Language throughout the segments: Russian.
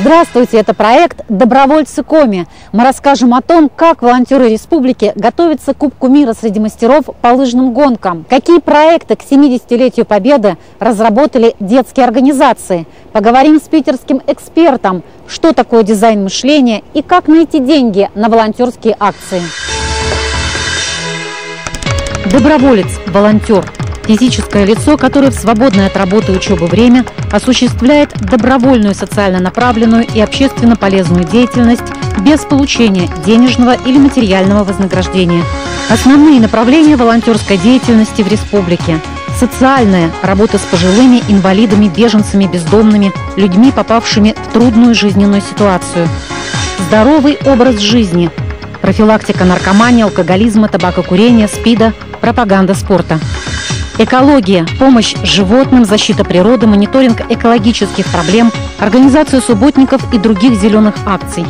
Здравствуйте, это проект «Добровольцы Коми». Мы расскажем о том, как волонтеры республики готовятся к Кубку мира среди мастеров по лыжным гонкам. Какие проекты к 70-летию Победы разработали детские организации. Поговорим с питерским экспертом, что такое дизайн мышления и как найти деньги на волонтерские акции. Доброволец, волонтер. Физическое лицо, которое в свободное от работы и учебы время осуществляет добровольную социально направленную и общественно полезную деятельность без получения денежного или материального вознаграждения. Основные направления волонтерской деятельности в республике. Социальная – работа с пожилыми, инвалидами, беженцами, бездомными, людьми, попавшими в трудную жизненную ситуацию. Здоровый образ жизни. Профилактика наркомании, алкоголизма, табакокурения, СПИДа, пропаганда спорта. Экология, помощь животным, защита природы, мониторинг экологических проблем, организация субботников и других зеленых акций.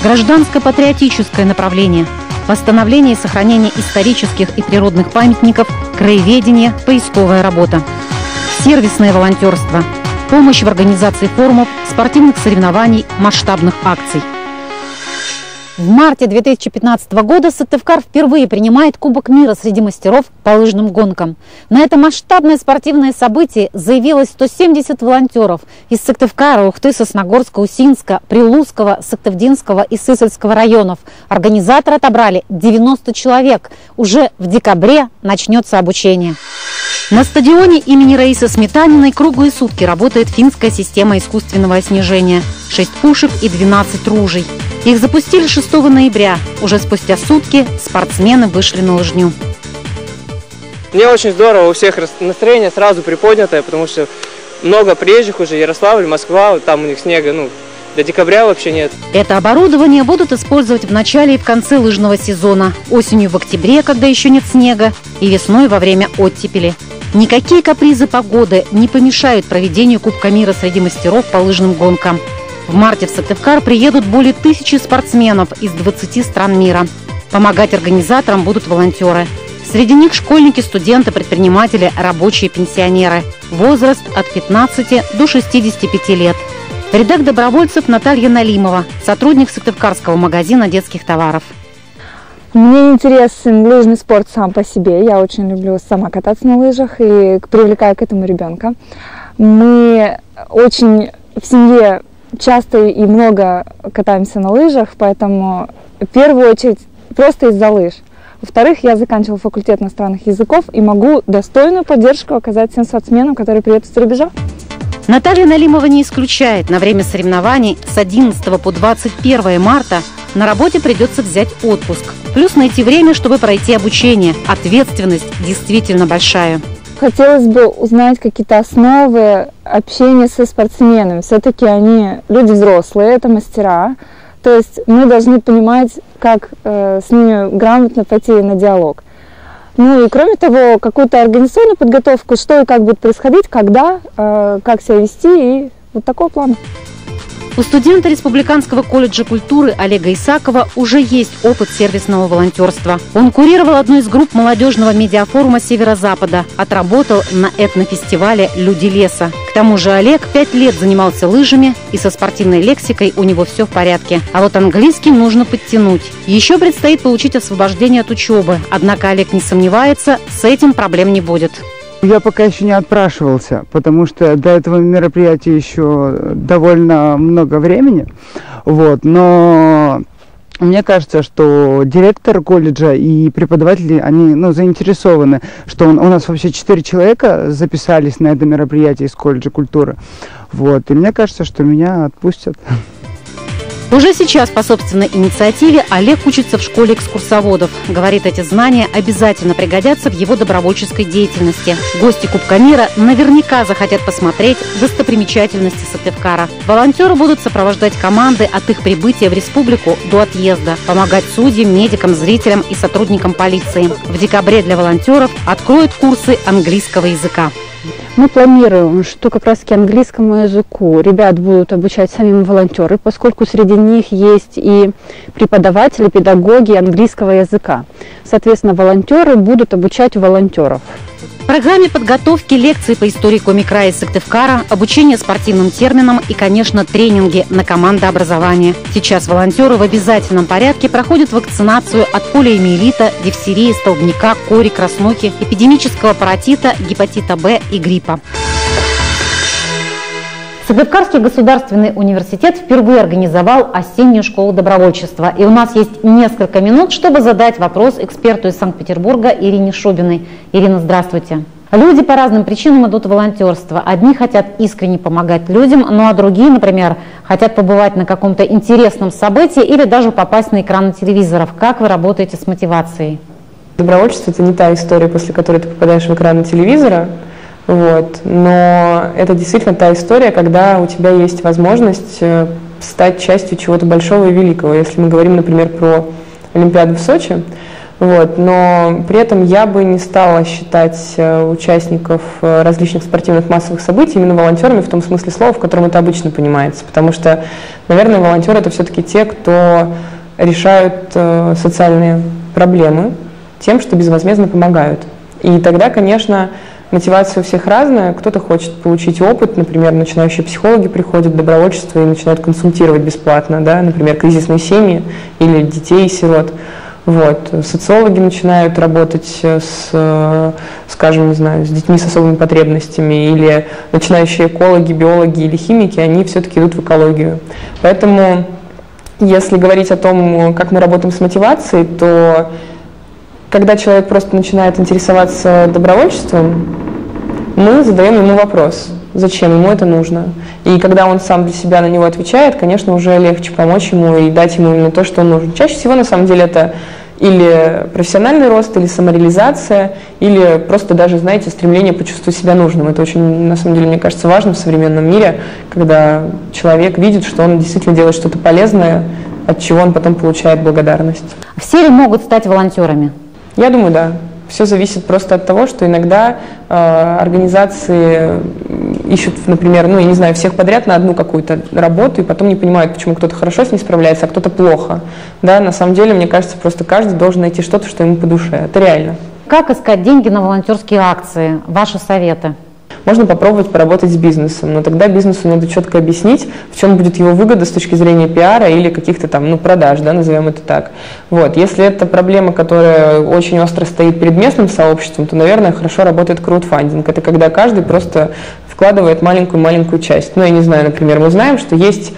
Гражданско-патриотическое направление, восстановление и сохранение исторических и природных памятников, краеведение, поисковая работа. Сервисное волонтерство, помощь в организации форумов, спортивных соревнований, масштабных акций. В марте 2015 года Сыктывкар впервые принимает Кубок мира среди мастеров по лыжным гонкам. На это масштабное спортивное событие заявилось 170 волонтеров из Сыктывкара, Ухты, Сосногорска, Усинска, Прилузского, Сыктывдинского и Сысольского районов. Организаторы отобрали 90 человек. Уже в декабре начнется обучение. На стадионе имени Раисы Сметаниной круглые сутки работает финская система искусственного снижения. 6 пушек и 12 ружей. Их запустили 6 ноября. Уже спустя сутки спортсмены вышли на лыжню. Мне очень здорово, у всех настроение сразу приподнятое, потому что много приезжих уже, Ярославль, Москва, там у них снега, до декабря вообще нет. Это оборудование будут использовать в начале и в конце лыжного сезона. Осенью в октябре, когда еще нет снега, и весной во время оттепели. Никакие капризы погоды не помешают проведению Кубка мира среди мастеров по лыжным гонкам. В марте в Сыктывкар приедут более 1000 спортсменов из 20 стран мира. Помогать организаторам будут волонтеры. Среди них школьники, студенты, предприниматели, рабочие, пенсионеры. Возраст от 15 до 65 лет. В рядах добровольцев Наталья Налимова, сотрудник Сыктывкарского магазина детских товаров. Мне интересен лыжный спорт сам по себе. Я очень люблю сама кататься на лыжах и привлекаю к этому ребенка. Мы очень в семье часто и много катаемся на лыжах, поэтому в первую очередь просто из-за лыж. Во-вторых, я заканчивала факультет иностранных языков и могу достойную поддержку оказать всем спортсменам, которые приедут с рубежа. Наталья Налимова не исключает, на время соревнований с 11 по 21 марта на работе придется взять отпуск. Плюс найти время, чтобы пройти обучение. Ответственность действительно большая. Хотелось бы узнать какие-то основы общения со спортсменами. Все-таки они люди взрослые, это мастера. То есть мы должны понимать, как с ними грамотно пойти на диалог. Ну и кроме того, какую-то организационную подготовку, что и как будет происходить, когда, как себя вести и вот такого плана. У студента Республиканского колледжа культуры Олега Исакова уже есть опыт сервисного волонтерства. Он курировал одну из групп молодежного медиафорума Северо-Запада, отработал на этнофестивале «Люди леса». К тому же Олег 5 лет занимался лыжами, и со спортивной лексикой у него все в порядке. А вот английский нужно подтянуть. Еще предстоит получить освобождение от учебы. Однако Олег не сомневается, с этим проблем не будет. Я пока еще не отпрашивался, потому что до этого мероприятия еще довольно много времени. Но мне кажется, что директор колледжа и преподаватели, они заинтересованы, что у нас вообще 4 человека записались на это мероприятие из колледжа культуры. И мне кажется, что меня отпустят. Уже сейчас по собственной инициативе Олег учится в школе экскурсоводов. Говорит, эти знания обязательно пригодятся в его добровольческой деятельности. Гости Кубка мира наверняка захотят посмотреть достопримечательности Сыктывкара. Волонтеры будут сопровождать команды от их прибытия в республику до отъезда, помогать судьям, медикам, зрителям и сотрудникам полиции. В декабре для волонтеров откроют курсы английского языка. Мы планируем, что как раз-таки английскому языку ребят будут обучать сами волонтеры, поскольку среди них есть и преподаватели, педагоги английского языка. Соответственно, волонтеры будут обучать волонтеров. В программе подготовки лекции по истории Коми-края Сыктывкара, обучение спортивным терминам и, конечно, тренинги на командообразование. Сейчас волонтеры в обязательном порядке проходят вакцинацию от полиомиелита, дифтерии, столбняка, кори, краснухи, эпидемического паротита, гепатита Б и гриппа. Сыктывкарский государственный университет впервые организовал осеннюю школу добровольчества. И у нас есть несколько минут, чтобы задать вопрос эксперту из Санкт-Петербурга Ирине Шубиной. Ирина, здравствуйте. Люди по разным причинам идут в волонтерство. Одни хотят искренне помогать людям, ну а другие, например, хотят побывать на каком-то интересном событии или даже попасть на экраны телевизоров. Как вы работаете с мотивацией? Добровольчество – это не та история, после которой ты попадаешь в экраны телевизора. Но это действительно та история, когда у тебя есть возможность стать частью чего-то большого и великого. Если мы говорим, например, про Олимпиаду в Сочи, но при этом я бы не стала считать участников различных спортивных массовых событий именно волонтерами в том смысле слова, в котором это обычно понимается. Потому что, наверное, волонтеры – это все-таки те, кто решают социальные проблемы тем, что безвозмездно помогают. И тогда, конечно, мотивация у всех разная. Кто-то хочет получить опыт, например, начинающие психологи приходят в добровольчество и начинают консультировать бесплатно, да, например, кризисные семьи или детей-сирот. Социологи начинают работать скажем, не знаю, с детьми с особыми потребностями, или начинающие экологи, биологи или химики, они все-таки идут в экологию. Поэтому, если говорить о том, как мы работаем с мотивацией, то когда человек просто начинает интересоваться добровольчеством, мы задаем ему вопрос, зачем ему это нужно. И когда он сам для себя на него отвечает, конечно, уже легче помочь ему и дать ему именно то, что он нужен. Чаще всего, на самом деле, это или профессиональный рост, или самореализация, или просто даже, знаете, стремление почувствовать себя нужным. Это очень, на самом деле, мне кажется, важно в современном мире, когда человек видит, что он действительно делает что-то полезное, от чего он потом получает благодарность. Все ли могут стать волонтерами? Я думаю, да. Все зависит просто от того, что иногда организации ищут, например, я не знаю, всех подряд на одну какую-то работу и потом не понимают, почему кто-то хорошо с ней справляется, а кто-то плохо. Да, на самом деле, мне кажется, просто каждый должен найти что-то, что ему по душе. Это реально. Как искать деньги на волонтерские акции? Ваши советы? Можно попробовать поработать с бизнесом, но тогда бизнесу надо четко объяснить, в чем будет его выгода с точки зрения пиара или каких-то там, продаж, да, назовем это так. Если это проблема, которая очень остро стоит перед местным сообществом, то, наверное, хорошо работает краудфандинг. Это когда каждый просто вкладывает маленькую-маленькую часть. Я не знаю, например, мы знаем, что есть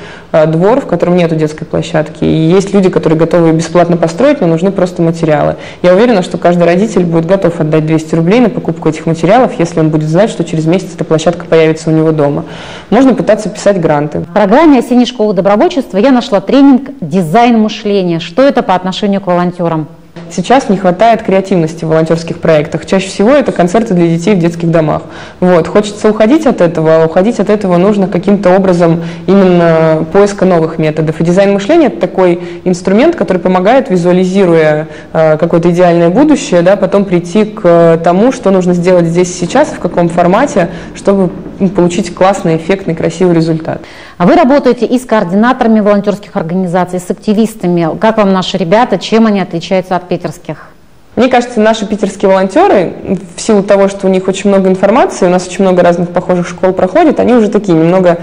двор, в котором нет детской площадки, и есть люди, которые готовы бесплатно построить, но нужны просто материалы. Я уверена, что каждый родитель будет готов отдать 200 рублей на покупку этих материалов, если он будет знать, что через месяц эта площадка появится у него дома. Можно пытаться писать гранты. В программе осенней школы добровольчества я нашла тренинг «Дизайн мышления». Что это по отношению к волонтерам? Сейчас не хватает креативности в волонтерских проектах. Чаще всего это концерты для детей в детских домах. Хочется уходить от этого, а уходить от этого нужно каким-то образом именно поиска новых методов. И дизайн мышления – это такой инструмент, который помогает, визуализируя какое-то идеальное будущее, да, потом прийти к тому, что нужно сделать здесь и сейчас, в каком формате, чтобы получить классный, эффектный, красивый результат. А вы работаете и с координаторами волонтерских организаций, с активистами. Как вам наши ребята, чем они отличаются от питерских? Мне кажется, наши питерские волонтеры, в силу того, что у них очень много информации, у нас очень много разных похожих школ проходит, они уже такие немного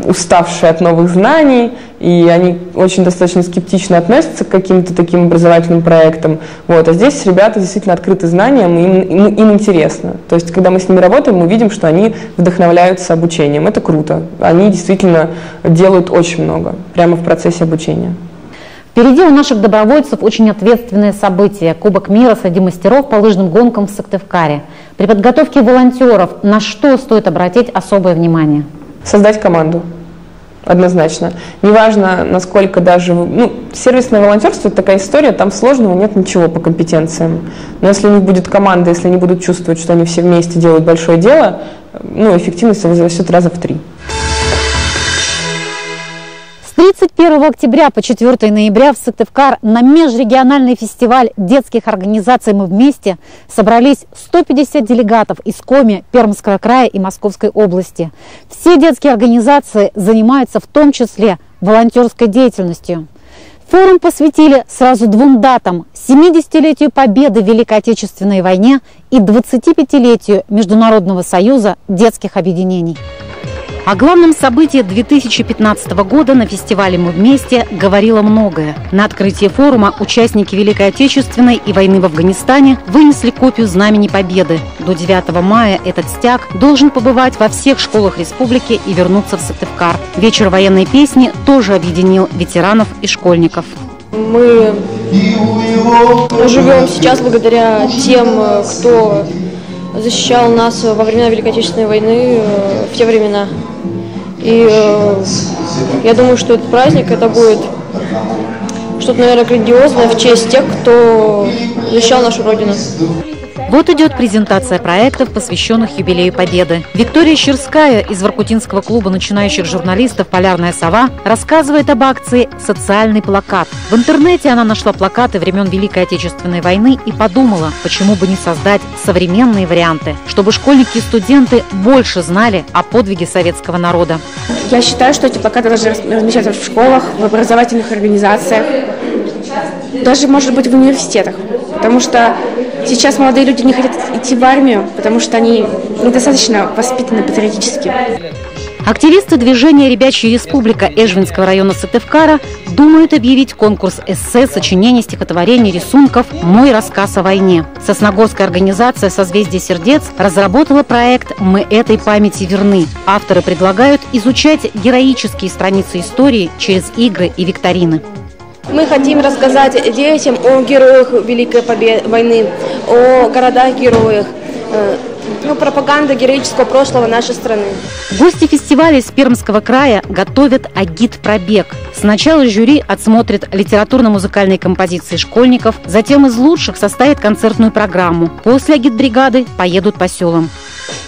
уставшие от новых знаний, и они очень достаточно скептично относятся к каким-то таким образовательным проектам. А здесь ребята действительно открыты знаниям, им интересно. То есть, когда мы с ними работаем, мы видим, что они вдохновляются обучением. Это круто. Они действительно делают очень много прямо в процессе обучения. Впереди у наших добровольцев очень ответственное событие – Кубок мира среди мастеров по лыжным гонкам в Сыктывкаре. При подготовке волонтеров на что стоит обратить особое внимание? Создать команду. Однозначно. Неважно, насколько даже... сервисное волонтерство – это такая история, там сложного нет ничего по компетенциям. Но если у них будет команда, если они будут чувствовать, что они все вместе делают большое дело, эффективность возрастет раза в 3. С 31 октября по 4 ноября в Сыктывкар на межрегиональный фестиваль детских организаций «Мы вместе» собрались 150 делегатов из Коми, Пермского края и Московской области. Все детские организации занимаются в том числе волонтерской деятельностью. В Форум посвятили сразу двум датам – 70-летию Победы в Великой Отечественной войне и 25-летию Международного союза детских объединений. О главном событии 2015 года на фестивале «Мы вместе» говорило многое. На открытии форума участники Великой Отечественной и войны в Афганистане вынесли копию Знамени Победы. До 9 мая этот стяг должен побывать во всех школах республики и вернуться в Сыктывкар. Вечер военной песни тоже объединил ветеранов и школьников. Мы живем сейчас благодаря тем, кто защищал нас во времена Великой Отечественной войны, в те времена. И я думаю, что этот праздник, это будет что-то, наверное, грандиозное в честь тех, кто защищал нашу Родину. Вот идет презентация проектов, посвященных юбилею Победы. Виктория Щерская из Воркутинского клуба начинающих журналистов «Полярная сова» рассказывает об акции «Социальный плакат». В интернете она нашла плакаты времен Великой Отечественной войны и подумала, почему бы не создать современные варианты, чтобы школьники и студенты больше знали о подвиге советского народа. Я считаю, что эти плакаты должны размещаться в школах, в образовательных организациях, даже, может быть, в университетах. Потому что сейчас молодые люди не хотят идти в армию, потому что они недостаточно воспитаны патриотически. Активисты движения «Ребячья республика» Эжвинского района Сыктывкара думают объявить конкурс эссе, сочинений, стихотворений, рисунков «Мой рассказ о войне». Сосногорская организация «Созвездие сердец» разработала проект «Мы этой памяти верны». Авторы предлагают изучать героические страницы истории через игры и викторины. Мы хотим рассказать детям о героях Великой войны, о городах-героях, пропаганда героического прошлого нашей страны. Гости фестиваля из Пермского края готовят агит-пробег. Сначала жюри отсмотрит литературно-музыкальные композиции школьников, затем из лучших составит концертную программу. После агит-бригады поедут по селам.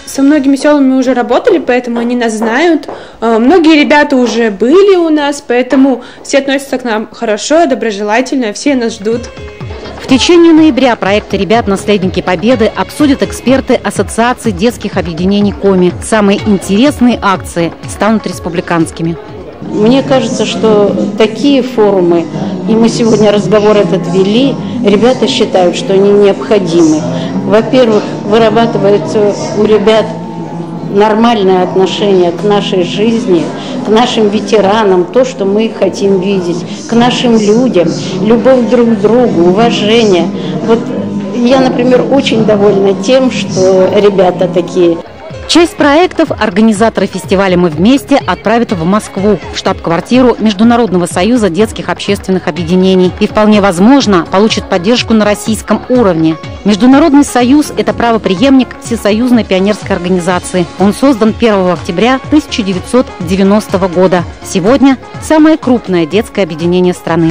Со многими селами мы уже работали, поэтому они нас знают. Многие ребята уже были у нас, поэтому все относятся к нам хорошо, доброжелательно, все нас ждут. В течение ноября проекты «Ребят. Наследники Победы» обсудят эксперты Ассоциации детских объединений КОМИ. Самые интересные акции станут республиканскими. Мне кажется, что такие форумы, и мы сегодня разговор этот вели, ребята считают, что они необходимы. Во-первых, вырабатывается у ребят нормальное отношение к нашей жизни, к нашим ветеранам, то, что мы хотим видеть, к нашим людям, любовь друг к другу, уважение. Вот я, например, очень довольна тем, что ребята такие. Часть проектов организаторы фестиваля «Мы вместе» отправят в Москву, в штаб-квартиру Международного союза детских общественных объединений. И вполне возможно, получат поддержку на российском уровне. Международный союз – это правопреемник Всесоюзной пионерской организации. Он создан 1 октября 1990 года. Сегодня самое крупное детское объединение страны.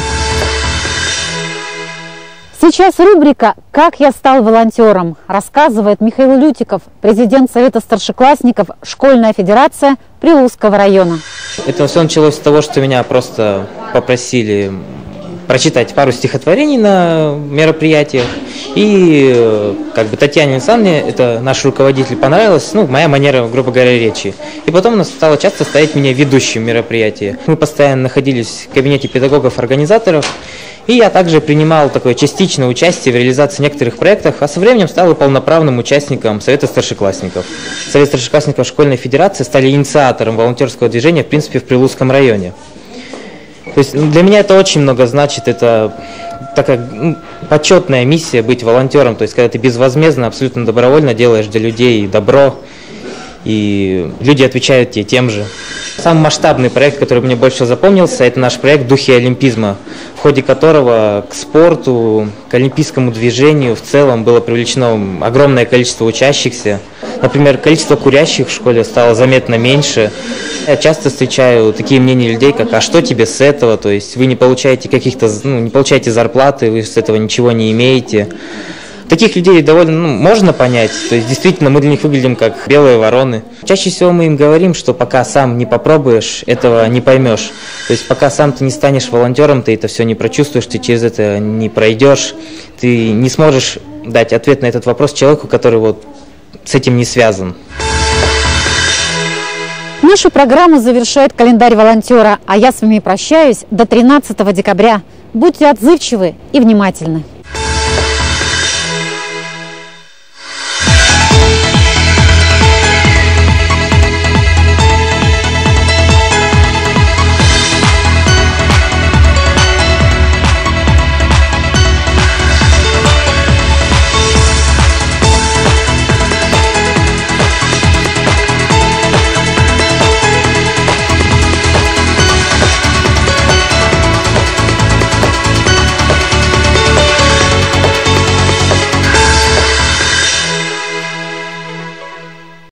Сейчас рубрика «Как я стал волонтером», рассказывает Михаил Лютиков, президент Совета старшеклассников «Школьная федерация» Приволжского района. Это все началось с того, что меня просто попросили прочитать пару стихотворений на мероприятиях. И Татьяне Александровне, это наш руководитель, понравилась, моя манера, грубо говоря, речи. И потом она стала часто ставить меня ведущим мероприятия. Мы постоянно находились в кабинете педагогов-организаторов. И я также принимал такое частичное участие в реализации некоторых проектов, а со временем стал и полноправным участником Совета старшеклассников. Совет старшеклассников Школьной федерации стали инициатором волонтерского движения, в принципе, в Приволжском районе. То есть для меня это очень много значит, это такая почетная миссия быть волонтером, то есть когда ты безвозмездно, абсолютно добровольно делаешь для людей добро, и люди отвечают тебе тем же. Самый масштабный проект, который мне больше всего запомнился, это наш проект «Духи олимпизма», в ходе которого к спорту, к олимпийскому движению в целом было привлечено огромное количество учащихся. Например, количество курящих в школе стало заметно меньше. Я часто встречаю такие мнения людей, как «а что тебе с этого?», то есть вы не получаете не получаете зарплаты, вы с этого ничего не имеете. Таких людей довольно можно понять, то есть действительно мы для них выглядим как белые вороны. Чаще всего мы им говорим, что пока сам не попробуешь, этого не поймешь. То есть пока сам ты не станешь волонтером, ты это все не прочувствуешь, ты через это не пройдешь, ты не сможешь дать ответ на этот вопрос человеку, который с этим не связан. Нашу программу завершает календарь волонтера, а я с вами прощаюсь до 13 декабря. Будьте отзывчивы и внимательны.